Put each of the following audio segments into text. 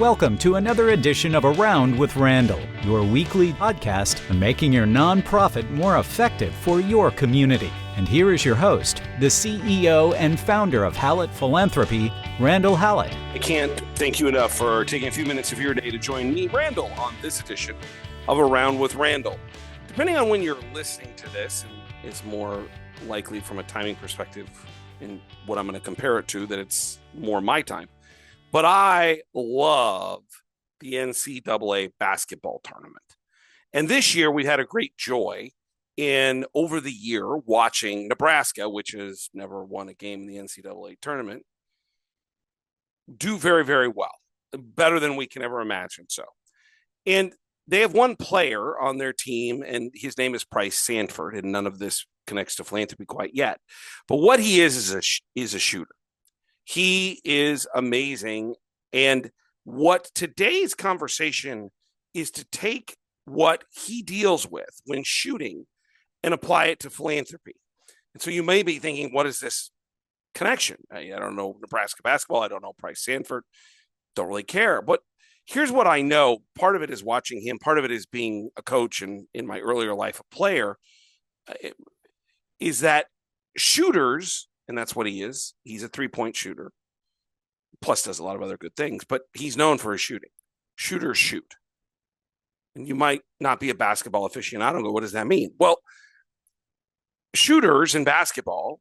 Welcome to another edition of Around with Randall, your weekly podcast on making your nonprofit more effective for your community. And here is your host, the CEO and founder of Hallett Philanthropy, Randall Hallett. I can't thank you enough for taking a few minutes of your day to join me, Randall, on this edition of Around with Randall. Depending on when you're listening to this, and it's more likely from a timing perspective in what I'm going to compare it to, that it's more my time. But I love the NCAA basketball tournament. And this year we had a great joy in over the year watching Nebraska, which has never won a game in the NCAA tournament, do very, very well, better than we can ever imagine. So, and they have one player on their team, and his name is Bryce Sanford, and none of this connects to philanthropy quite yet. But what he is a shooter. He is amazing. And what today's conversation is to take what he deals with when shooting and apply it to philanthropy. And so you may be thinking, what is this connection? I don't know Nebraska basketball. I don't know Bryce Sanford. Don't really care. But here's what I know. Part of it is watching him. Part of it is being a coach and in my earlier life, a player, is that shooters, and that's what he is. He's a three-point shooter, plus does a lot of other good things, but he's known for his shooting. Shooters shoot. And you might not be a basketball aficionado and go, what does that mean? Well, shooters in basketball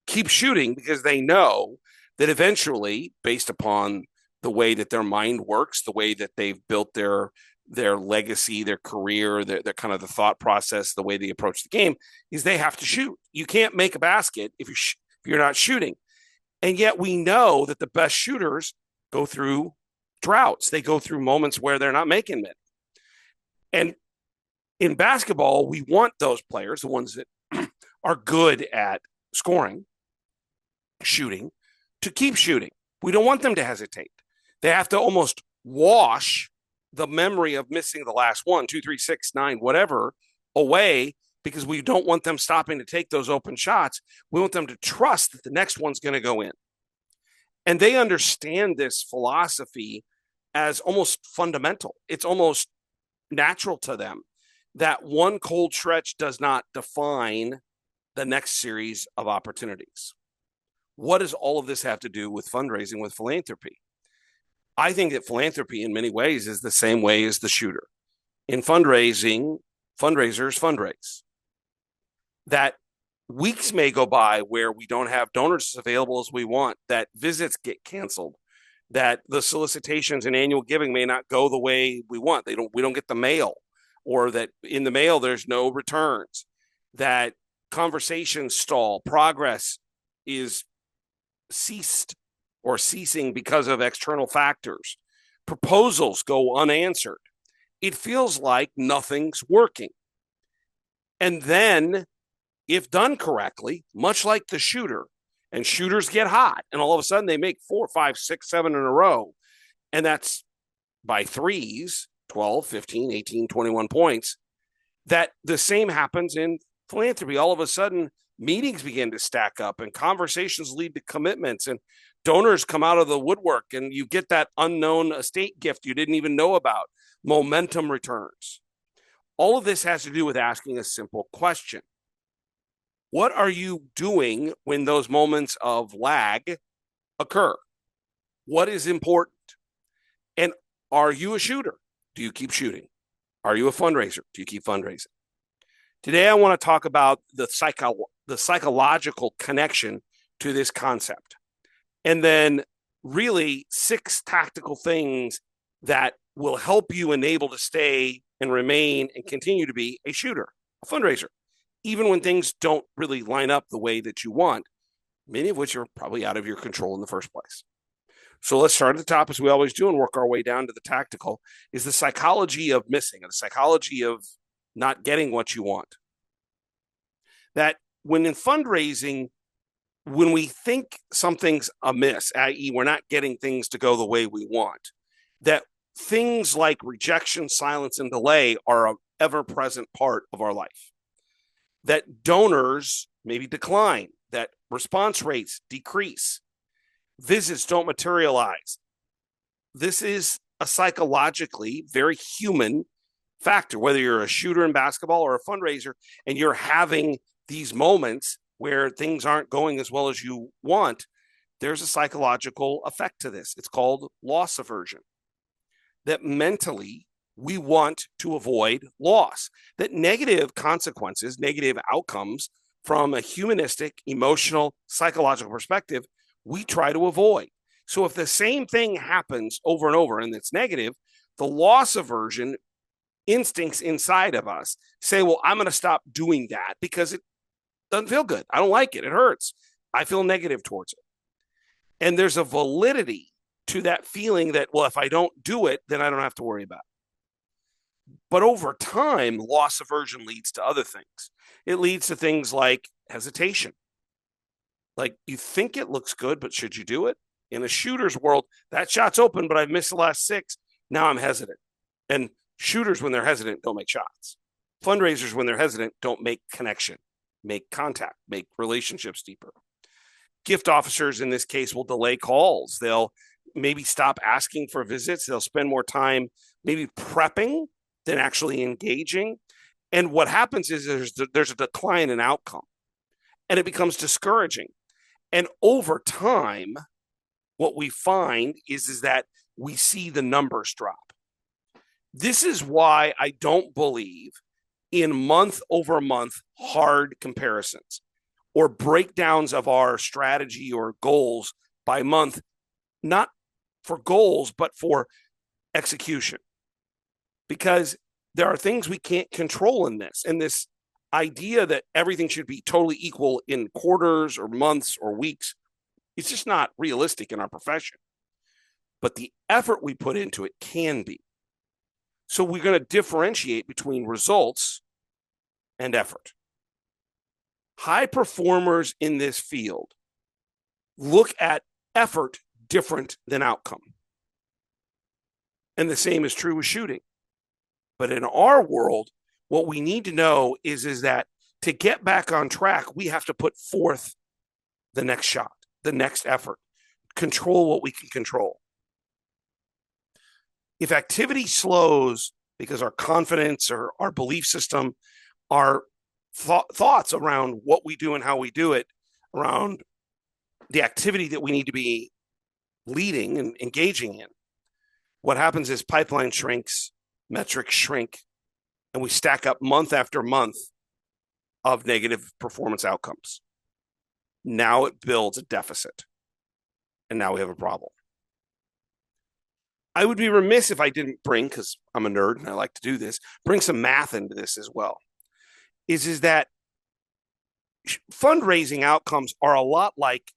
keep shooting because they know that eventually, based upon the way that their mind works, the way that they've built their legacy, their career, their kind of the thought process, the way they approach the game, is they have to shoot. You can't make a basket if you're not shooting. And yet we know that the best shooters go through droughts. They go through moments where they're not making it. And in basketball, we want those players, the ones that are good at scoring, shooting, to keep shooting. We don't want them to hesitate. They have to almost wash the memory of missing the last 1, 2, 3, 6, 9, whatever away, because we don't want them stopping to take those open shots. We want them to trust that the next one's going to go in. And they understand this philosophy as almost fundamental. It's almost natural to them that one cold stretch does not define the next series of opportunities. What does all of this have to do with fundraising, with philanthropy? I think that philanthropy in many ways is the same way as the shooter. In fundraising, fundraisers fundraise. That weeks may go by where we don't have donors as available as we want, that visits get canceled, that the solicitations and annual giving may not go the way we want. We don't get the mail, or that in the mail there's no returns, that conversations stall, progress is ceasing because of external factors. Proposals go unanswered. It feels like nothing's working. And then, if done correctly, much like the shooter, and shooters get hot, and all of a sudden they make 4, 5, 6, 7 in a row, and that's by threes, 12, 15, 18, 21 points, that the same happens in philanthropy. All of a sudden, meetings begin to stack up, and conversations lead to commitments, and donors come out of the woodwork, and you get that unknown estate gift you didn't even know about. Momentum returns. All of this has to do with asking a simple question. What are you doing when those moments of lag occur? What is important? And are you a shooter? Do you keep shooting? Are you a fundraiser? Do you keep fundraising? Today, I want to talk about the psychological connection to this concept. And then really 6 tactical things that will help you enable to stay and remain and continue to be a shooter, a fundraiser, even when things don't really line up the way that you want, many of which are probably out of your control in the first place. So let's start at the top, as we always do, and work our way down to the tactical, is the psychology of missing, the psychology of not getting what you want. That when in fundraising, when we think something's amiss, i.e. we're not getting things to go the way we want, that things like rejection, silence, and delay are an ever-present part of our life. That donors maybe decline, that response rates decrease, visits don't materialize, this is a psychologically very human factor, whether you're a shooter in basketball or a fundraiser, and you're having these moments where things aren't going as well as you want. There's a psychological effect to this. It's called loss aversion. That mentally we want to avoid loss, that negative consequences, negative outcomes from a humanistic, emotional, psychological perspective, we try to avoid. So if the same thing happens over and over and it's negative, the loss aversion instincts inside of us say, well, I'm going to stop doing that because it doesn't feel good. I don't like it. It hurts. I feel negative towards it. And there's a validity to that feeling that, well, if I don't do it, then I don't have to worry about it. But over time, loss aversion leads to other things. It leads to things like hesitation. Like you think it looks good, but should you do it? In a shooter's world, that shot's open, but I've missed the last 6. Now I'm hesitant. And shooters, when they're hesitant, don't make shots. Fundraisers, when they're hesitant, don't make connection, make contact, make relationships deeper. Gift officers, in this case, will delay calls. They'll maybe stop asking for visits. They'll spend more time maybe prepping than actually engaging. And what happens is there's a decline in outcome, and it becomes discouraging. And over time, what we find is that we see the numbers drop. This is why I don't believe in month over month hard comparisons or breakdowns of our strategy or goals by month, not for goals, but for execution. Because there are things we can't control in this. And this idea that everything should be totally equal in quarters or months or weeks, it's just not realistic in our profession. But the effort we put into it can be. So we're going to differentiate between results and effort. High performers in this field look at effort different than outcome. And the same is true with shooting. But in our world, what we need to know is that to get back on track, we have to put forth the next shot, the next effort, control what we can control. If activity slows because our confidence or our belief system, our thoughts around what we do and how we do it, around the activity that we need to be leading and engaging in, what happens is pipeline shrinks, metrics shrink, and we stack up month after month of negative performance outcomes. Now it builds a deficit, and now we have a problem. I would be remiss if I didn't bring, because I'm a nerd and I like to do this, bring some math into this as well. Is that fundraising outcomes are a lot like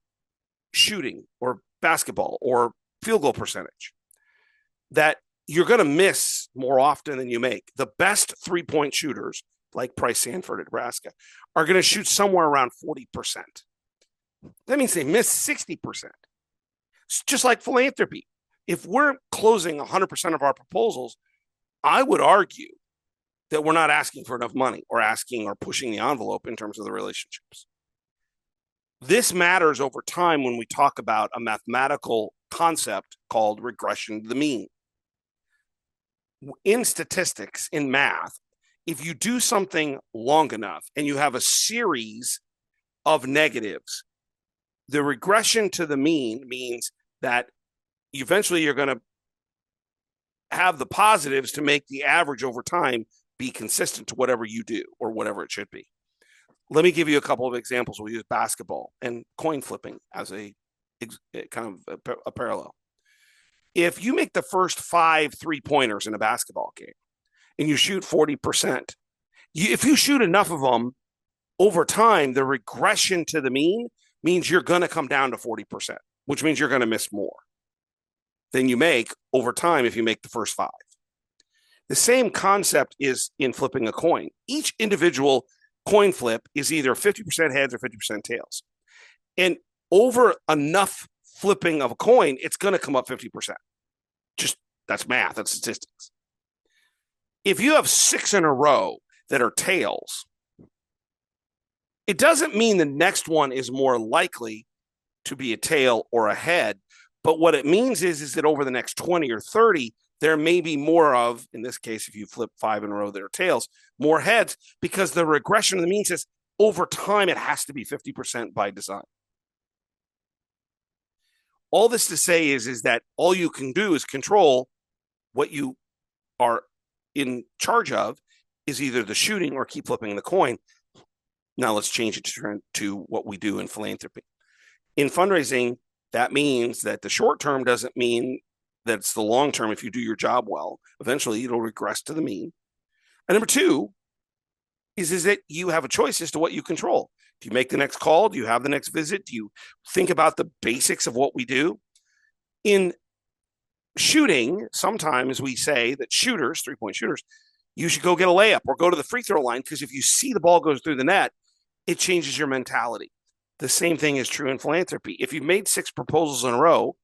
shooting or basketball or field goal percentage, that you're going to miss more often than you make. The best 3-point shooters, like Price Sanford at Nebraska, are going to shoot somewhere around 40%. That means they miss 60%. It's just like philanthropy. If we're closing 100% of our proposals, I would argue that we're not asking for enough money or asking or pushing the envelope in terms of the relationships. This matters over time when we talk about a mathematical concept called regression to the mean. In statistics, in math, if you do something long enough and you have a series of negatives, the regression to the mean means that eventually you're going to have the positives to make the average over time be consistent to whatever you do or whatever it should be. Let me give you a couple of examples. We'll use basketball and coin flipping as a kind of a parallel. If you make the first 5 3-pointers in a basketball game and you shoot 40%, if you shoot enough of them over time, the regression to the mean means you're going to come down to 40%, which means you're going to miss more than you make over time if you make the first 5. The same concept is in flipping a coin. Each individual coin flip is either 50% heads or 50% tails. And over enough flipping of a coin, it's going to come up 50%. Just that's math, that's statistics. If you have 6 in a row that are tails, it doesn't mean the next one is more likely to be a tail or a head, But what it means is that over the next 20 or 30, there may be more of, in this case, if you flip 5 in a row that are tails, more heads, because the regression of the mean says over time, it has to be 50% by design. All this to say is that all you can do is control what you are in charge of is either the shooting or keep flipping the coin. Now let's change it to what we do in philanthropy. In fundraising, that means that the short term doesn't mean that it's the long term. If you do your job well, eventually it'll regress to the mean. And number two is that you have a choice as to what you control. Do you make the next call? Do you have the next visit? Do you think about the basics of what we do? In shooting, sometimes we say that shooters, 3-point shooters, you should go get a layup or go to the free throw line, because if you see the ball goes through the net, it changes your mentality. The same thing is true in philanthropy. If you've made 6 proposals in a row,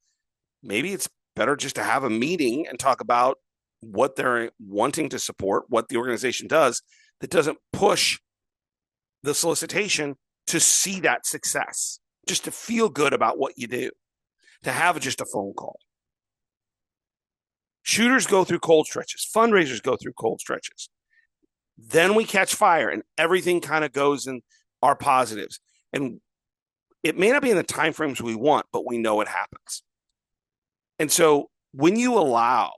maybe it's better just to have a meeting and talk about what they're wanting to support, what the organization does, that doesn't push the solicitation to see that success, just to feel good about what you do, to have just a phone call. Shooters go through cold stretches. Fundraisers go through cold stretches. Then we catch fire and everything kind of goes in our positives. And it may not be in the timeframes we want, but we know it happens. And so when you allow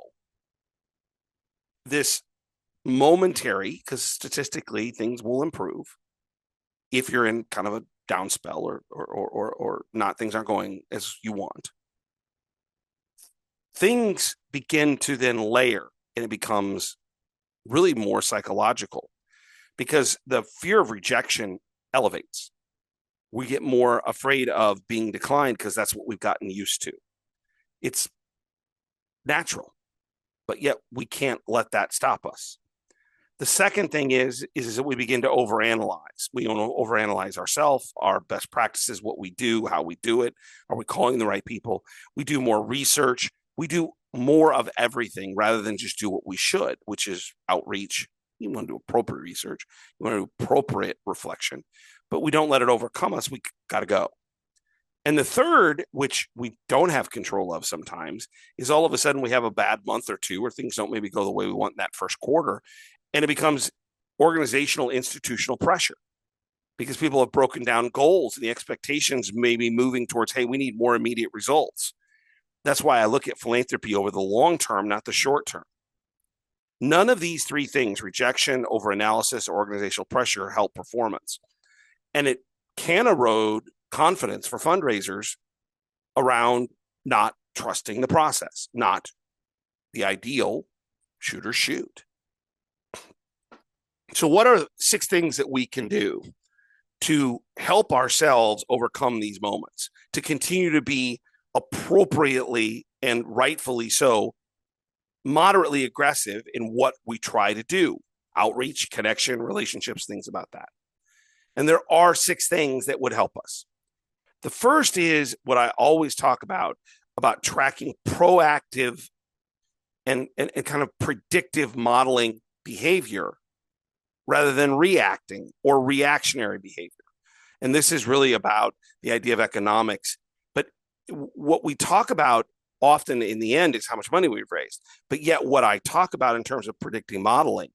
this momentary, because statistically things will improve if you're in kind of a down spell or not, things aren't going as you want, things begin to then layer, and it becomes really more psychological, because the fear of rejection elevates. We get more afraid of being declined because that's what we've gotten used to. It's natural, but yet we can't let that stop us. The second thing is that we begin to overanalyze. We don't overanalyze ourselves, our best practices, what we do, how we do it. Are we calling the right people? We do more research. We do more of everything rather than just do what we should, which is outreach. You want to do appropriate research. You want to do appropriate reflection, but we don't let it overcome us. We got to go. And the third, which we don't have control of sometimes, is all of a sudden we have a bad month or two where things don't maybe go the way we want in that first quarter. And it becomes organizational, institutional pressure, because people have broken down goals and the expectations may be moving towards, hey, we need more immediate results. That's why I look at philanthropy over the long term, not the short term. None of these 3 things, rejection, overanalysis, or organizational pressure, help performance. And it can erode confidence for fundraisers around not trusting the process, not the ideal shoot or shoot. So what are 6 things that we can do to help ourselves overcome these moments, to continue to be appropriately and rightfully so moderately aggressive in what we try to do? Outreach, connection, relationships, things about that. And there are 6 things that would help us. The first is what I always talk about tracking proactive and kind of predictive modeling behavior rather than reacting or reactionary behavior. And this is really about the idea of economics. But what we talk about often in the end is how much money we've raised. But yet what I talk about in terms of predicting modeling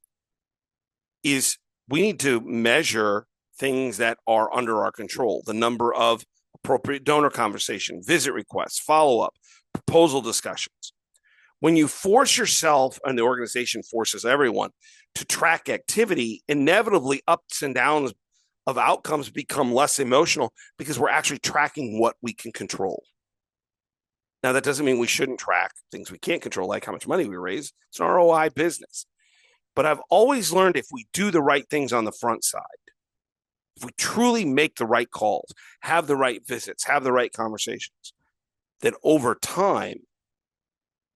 is we need to measure things that are under our control, the number of appropriate donor conversation, visit requests, follow-up, proposal discussions. When you force yourself, and the organization forces everyone to track activity, inevitably ups and downs of outcomes become less emotional because we're actually tracking what we can control. Now, that doesn't mean we shouldn't track things we can't control, like how much money we raise. It's an ROI business. But I've always learned if we do the right things on the front side, if we truly make the right calls, have the right visits, have the right conversations, then over time,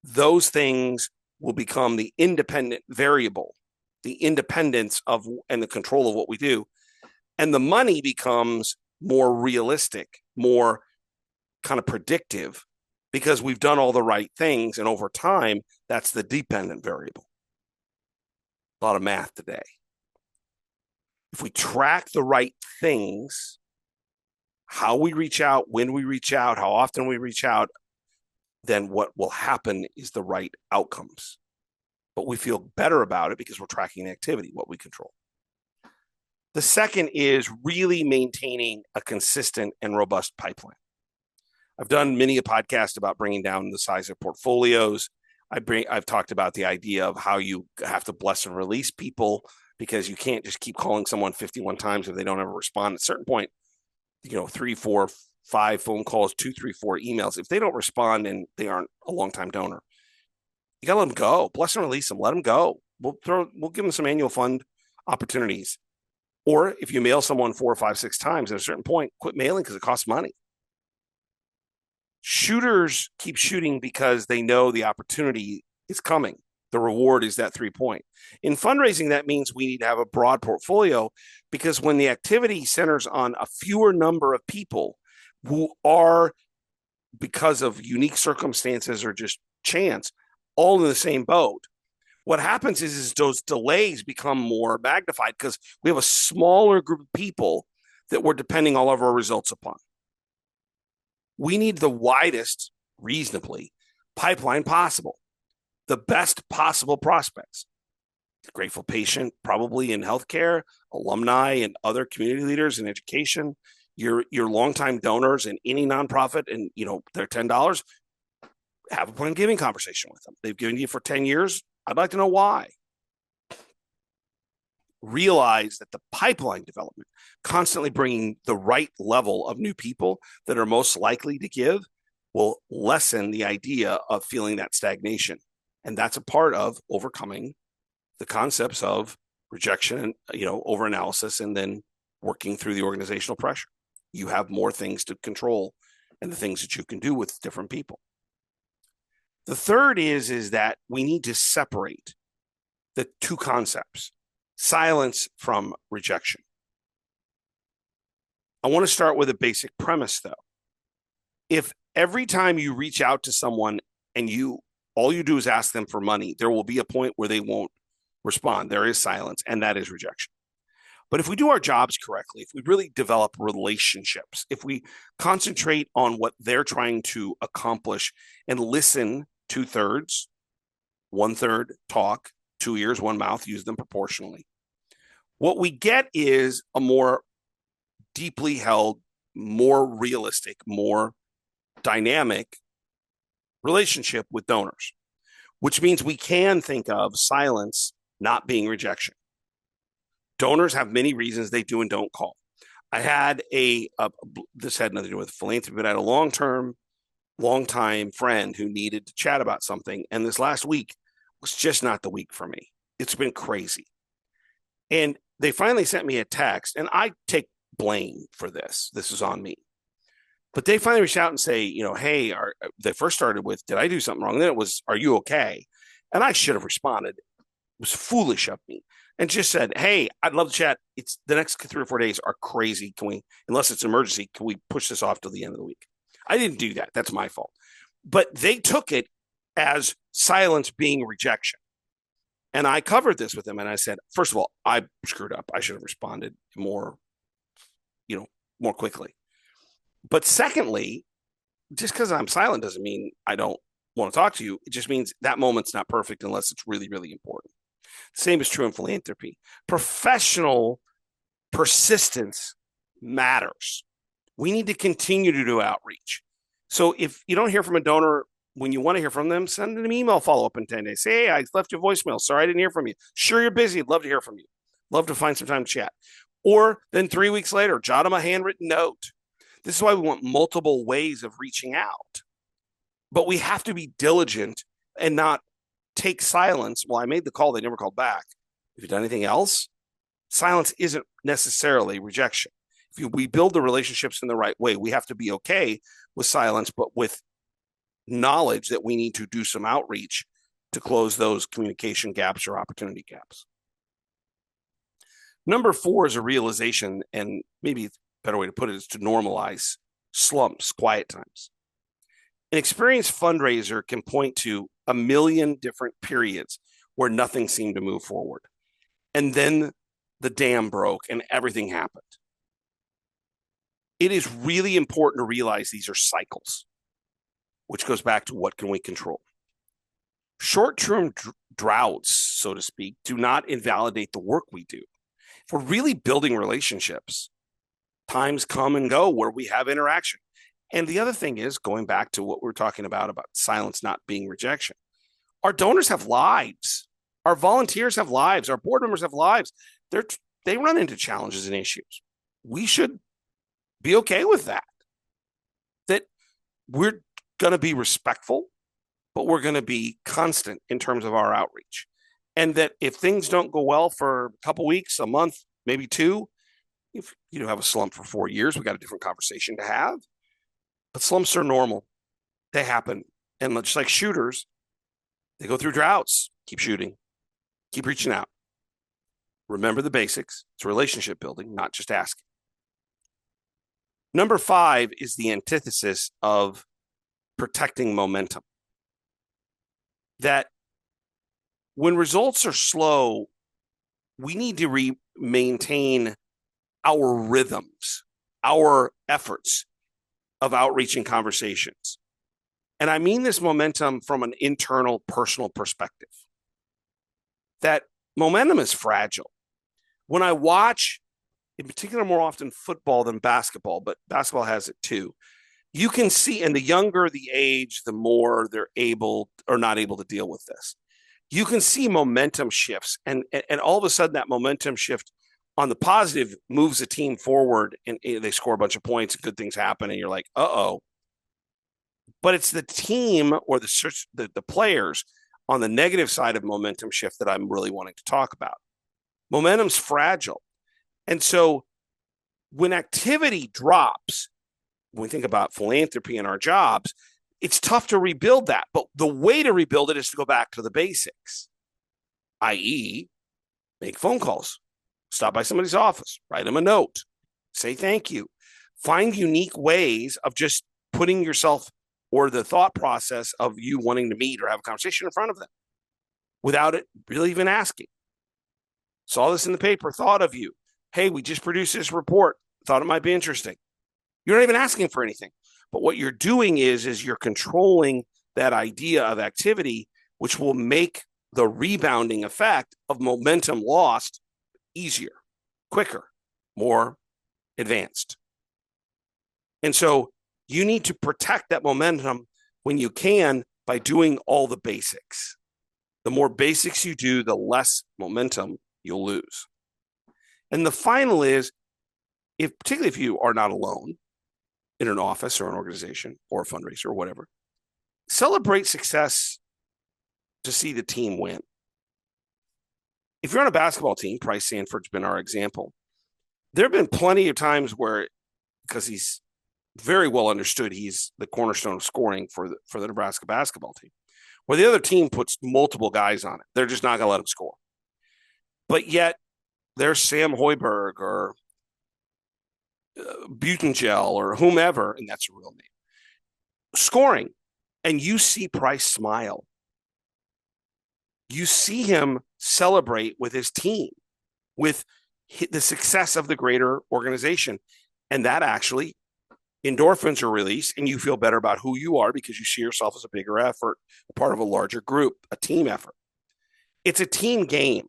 those things will become the independent variable, the independence of and the control of what we do. And the money becomes more realistic, more kind of predictive, because we've done all the right things. And over time, that's the dependent variable. A lot of math today. If we track the right things, how we reach out, when we reach out, how often we reach out, then what will happen is the right outcomes. But we feel better about it because we're tracking the activity, what we control. The second is really maintaining a consistent and robust pipeline. I've done many a podcast about bringing down the size of portfolios. I've talked about the idea of how you have to bless and release people, because you can't just keep calling someone 51 times if they don't ever respond. At a certain point, 3, 4, 5 phone calls, 2, 3, 4 emails. If they don't respond and they aren't a long-time donor, you got to let them go. Bless and release them. Let them go. We'll give them some annual fund opportunities. Or if you mail someone 4, 5, 6 times, at a certain point, quit mailing because it costs money. Shooters keep shooting because they know the opportunity is coming. The reward is that 3-point. In fundraising, that means we need to have a broad portfolio, because when the activity centers on a fewer number of people who are, because of unique circumstances or just chance, all in the same boat, what happens is those delays become more magnified because we have a smaller group of people that we're depending all of our results upon. We need the widest, reasonably, pipeline possible, the best possible prospects. Grateful patient, probably in healthcare, alumni and other community leaders in education, your longtime donors in any nonprofit, and they're $10. Have a plan giving conversation with them. They've given you for 10 years. I'd like to know why. Realize that the pipeline development, constantly bringing the right level of new people that are most likely to give, will lessen the idea of feeling that stagnation. And that's a part of overcoming the concepts of rejection and overanalysis, and then working through the organizational pressure. You have more things to control and the things that you can do with different people. The third is that we need to separate the two concepts, silence from rejection. I want to start with a basic premise, though. If every time you reach out to someone and all you do is ask them for money, there will be a point where they won't respond. There is silence, and that is rejection. But if we do our jobs correctly, if we really develop relationships, if we concentrate on what they're trying to accomplish and listen 2/3, 1/3 talk, 2 ears, 1 mouth, use them proportionally, what we get is a more deeply held, more realistic, more dynamic relationship with donors, which means we can think of silence not being rejection. Donors have many reasons they do and don't call. I had this had nothing to do with philanthropy, but I had a long-time friend who needed to chat about something. And this last week was just not the week for me. It's been crazy. And they finally sent me a text, and I take blame for this. This is on me. But they finally reached out and say, hey, they first started with, did I do something wrong? And then it was, are you okay? And I should have responded. It was foolish of me. And just said, hey, I'd love to chat. It's the next 3 or 4 days are crazy. Unless it's an emergency, can we push this off till the end of the week? I didn't do that. That's my fault. But they took it as silence being rejection. And I covered this with them. And I said, first of all, I screwed up. I should have responded more quickly. But secondly, just because I'm silent doesn't mean I don't want to talk to you. It just means that moment's not perfect unless it's really, really important. The same is true in philanthropy. Professional persistence matters. We need to continue to do outreach. So if you don't hear from a donor when you want to hear from them, send an email follow-up in 10 days. Say, hey, I left your voicemail. Sorry I didn't hear from you. Sure, you're busy. I'd love to hear from you. Love to find some time to chat. Or then 3 weeks later, jot them a handwritten note. This is why we want multiple ways of reaching out. But we have to be diligent and not take silence. Well, I made the call. They never called back. If you've done anything else, silence isn't necessarily rejection. If we build the relationships in the right way, we have to be okay with silence, but with knowledge that we need to do some outreach to close those communication gaps or opportunity gaps. Number 4 is a realization, and maybe a better way to put it is to normalize slumps, quiet times. An experienced fundraiser can point to a million different periods where nothing seemed to move forward. And then the dam broke and everything happened. It is really important to realize these are cycles. which goes back to what can we control. Short-term droughts, so to speak, do not invalidate the work we do. If we're really building relationships, times come and go where we have interaction. And the other thing is, going back to what we're talking about silence not being rejection. Our donors have lives. Our volunteers have lives. Our board members have lives. They run into challenges and issues. We should be okay with that. That we're going to be respectful, but we're going to be constant in terms of our outreach. And that if things don't go well for a couple weeks, a month, maybe 2, if you have a slump for 4 years, we got a different conversation to have. But slumps are normal. They happen. And just like shooters, they go through droughts. Keep shooting. Keep reaching out. Remember the basics. It's relationship building, not just asking. Number 5 is the antithesis of protecting momentum. That when results are slow, we need to maintain our rhythms, our efforts of outreach and conversations. And I mean this momentum from an internal, personal perspective. That momentum is fragile. When I watch, in particular, more often football than basketball, but basketball has it too, you can see, and the younger the age, the more they're able or not able to deal with this. You can see momentum shifts, and all of a sudden that momentum shift on the positive moves a team forward, and they score a bunch of points, and good things happen, and you're like, uh-oh. But it's the team or the players on the negative side of momentum shift that I'm really wanting to talk about. Momentum's fragile. And so when activity drops, when we think about philanthropy in our jobs, it's tough to rebuild that. But the way to rebuild it is to go back to the basics, i.e., make phone calls, stop by somebody's office, write them a note, say thank you. Find unique ways of just putting yourself or the thought process of you wanting to meet or have a conversation in front of them without it really even asking. Saw this in the paper, thought of you. Hey, we just produced this report, thought it might be interesting. You're not even asking for anything. But what you're doing is you're controlling that idea of activity, which will make the rebounding effect of momentum lost easier, quicker, more advanced. And so you need to protect that momentum when you can by doing all the basics. The more basics you do, the less momentum you'll lose. And the final is, particularly if you are not alone in an office or an organization or a fundraiser or whatever, celebrate success to see the team win. If you're on a basketball team, Price Sanford's been our example. There have been plenty of times where, because he's very well understood, he's the cornerstone of scoring for the Nebraska basketball team, where the other team puts multiple guys on it. They're just not going to let him score. But yet, there's Sam Hoiberg or Butengel or whomever, and that's a real name, scoring, and you see Price smile. You see him celebrate with his team, with the success of the greater organization. And that actually, endorphins are released, and you feel better about who you are because you see yourself as a bigger effort, part of a larger group, a team effort. It's a team game.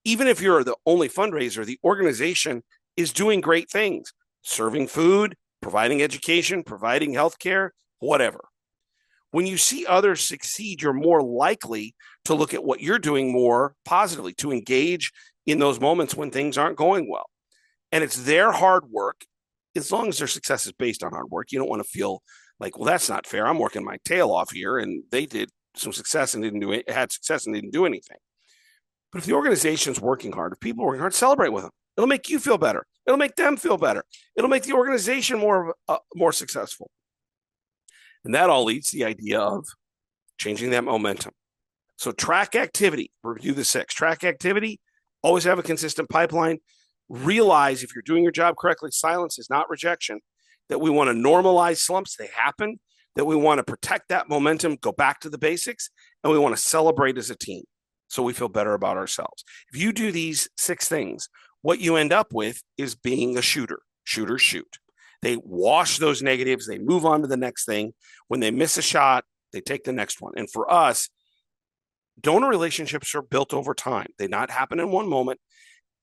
Even if you're the only fundraiser, the organization is doing great things, serving food, providing education, providing healthcare, whatever. When you see others succeed, you're more likely to look at what you're doing more positively, to engage in those moments when things aren't going well. And it's their hard work. As long as their success is based on hard work, you don't want to feel like, well, that's not fair. I'm working my tail off here, and they did some success and had success and didn't do anything. But if the organization's working hard, if people are working hard, celebrate with them. It'll make you feel better. It'll make them feel better. It'll make the organization more successful. And that all leads to the idea of changing that momentum. So track activity. Review the 6. Track activity. Always have a consistent pipeline. Realize if you're doing your job correctly, silence is not rejection. That we want to normalize slumps. They happen. That we want to protect that momentum, go back to the basics, and we want to celebrate as a team so we feel better about ourselves. If you do these 6 things, what you end up with is being a shooter. Shooters shoot. They wash those negatives. They move on to the next thing. When they miss a shot, they take the next one. And for us, donor relationships are built over time. They not happen in one moment.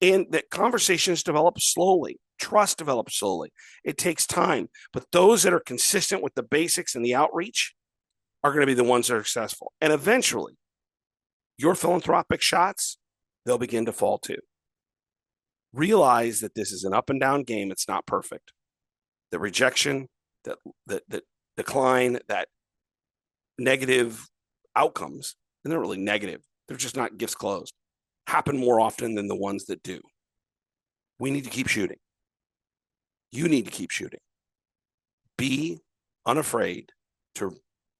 And that conversations develop slowly. Trust develops slowly. It takes time. But those that are consistent with the basics and the outreach are going to be the ones that are successful. And eventually, your philanthropic shots, they'll begin to fall too. Realize that this is an up and down game. It's not perfect. The rejection, that decline, that negative outcomes, and they're really negative. They're just not gifts closed. Happen more often than the ones that do. We need to keep shooting. You need to keep shooting. Be unafraid to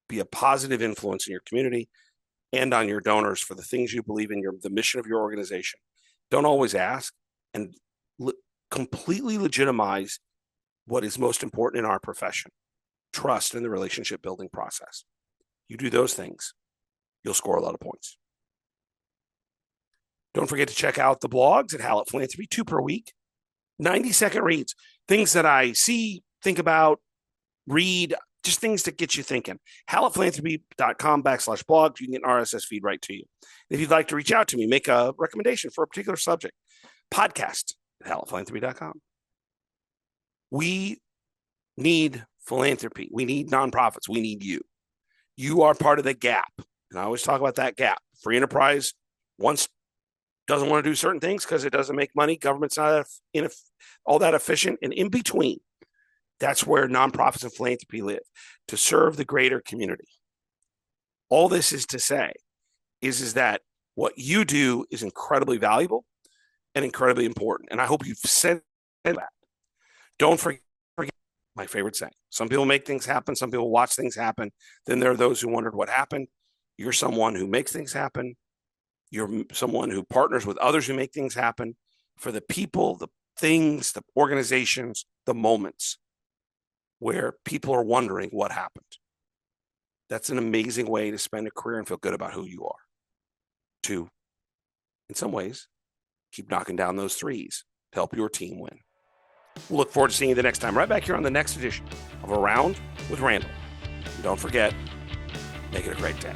be a positive influence in your community and on your donors for the things you believe in, the mission of your organization. Don't always ask, and completely legitimize what is most important in our profession: trust in the relationship building process. You do those things, you'll score a lot of points. Don't forget to check out the blogs at Hallett Philanthropy, 2 per week, 90-second reads, things that I see, think about, read, just things to get you thinking. hallettphilanthropy.com/blog. You can get an RSS feed right to you. If you'd like to reach out to me, make a recommendation for a particular subject, podcast at hallettphilanthropy.com. We need philanthropy. We need nonprofits. We need you. You are part of the gap. And I always talk about that gap. Free enterprise doesn't want to do certain things because it doesn't make money. Government's not all that efficient. And in between, that's where nonprofits and philanthropy live, to serve the greater community. All this is to say is that what you do is incredibly valuable and incredibly important. And I hope you've said that. Don't forget my favorite saying. Some people make things happen. Some people watch things happen. Then there are those who wondered what happened. You're someone who makes things happen. You're someone who partners with others who make things happen for the people, the things, the organizations, the moments where people are wondering what happened. That's an amazing way to spend a career and feel good about who you are. To, in some ways, keep knocking down those threes to help your team win. We'll look forward to seeing you the next time, right back here on the next edition of Around with Randall. And don't forget, make it a great day.